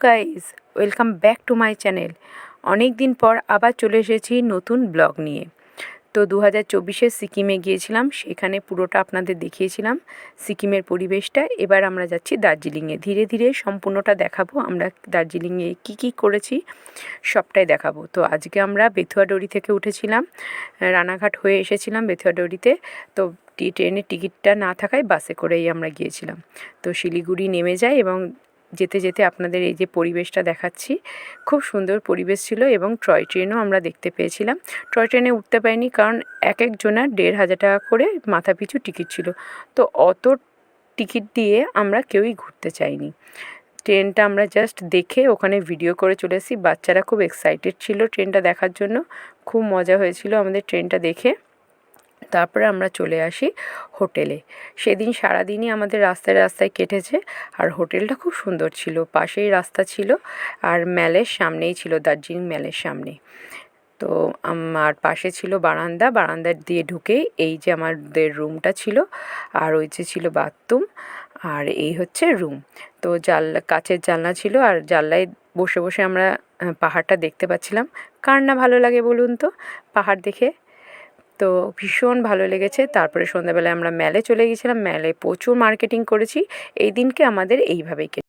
Guys, welcome back to my channel. অনেক দিন পর আবার চলে এসেছি নতুন ব্লগ নিয়ে। তো 2024-এ সিকিমে গিয়েছিলাম, সেখানে পুরোটা আপনাদের দেখিয়েছিলাম সিকিমের পরিবেশটা। এবার আমরা যাচ্ছি দার্জিলিংয়ে। ধীরে ধীরে সম্পূর্ণটা দেখাবো, আমরা দার্জিলিংয়ে কী করেছি সবটাই দেখাবো। তো আজকে আমরা বেথুয়াডরি থেকে উঠেছিলাম, রানাঘাট হয়ে এসেছিলাম বেথুয়াডরিতে। তো ট্রেনের টিকিটটা না থাকায় বাসে করেই আমরা গিয়েছিলাম। তো শিলিগুড়ি নেমে যাই এবং যেতে যেতে আপনাদের এই যে পরিবেশটা দেখাচ্ছি, খুব সুন্দর পরিবেশ ছিল। এবং টয় ট্রেনও আমরা দেখতে পেয়েছিলাম। টয় ট্রেনে উঠতে পারিনি, কারণ এক একজনের 1,500 টাকা করে মাথাপিছু টিকিট ছিল। তো অত টিকিট দিয়ে আমরা কেউই ঘুরতে চাইনি। ট্রেনটা আমরা জাস্ট দেখে ওখানে ভিডিও করে চলে এসেছি। বাচ্চারা খুব এক্সাইটেড ছিল ট্রেনটা দেখার জন্য, খুব মজা হয়েছিল আমাদের ট্রেনটা দেখে। তারপরে আমরা চলে আসি হোটেলে। সেদিন সারাদিনই আমাদের রাস্তায় রাস্তায় কেটেছে। আর হোটেলটা খুব সুন্দর ছিল, পাশেই রাস্তা ছিল আর ম্যালের সামনেই ছিল, দার্জিলিং ম্যালের সামনে। তো আমার পাশে ছিল বারান্দা, বারান্দা দিয়ে ঢুকেই এই যে আমাদের রুমটা ছিল, আর ওই যে ছিল বাথরুম, আর এই হচ্ছে রুম। তো কাচের জানলা ছিল, আর জানলায় বসে বসে আমরা পাহাড়টা দেখতে পাচ্ছিলাম। কার না ভালো লাগে বলুন তো পাহাড় দেখে? তো ভীষণ ভালো লেগেছে। তারপরে সন্ধ্যাবেলায় আমরা ম্যালে চলে গিয়েছিলাম। ম্যালে প্রচুর মার্কেটিং করেছি। এই দিনকে আমাদের এইভাবেই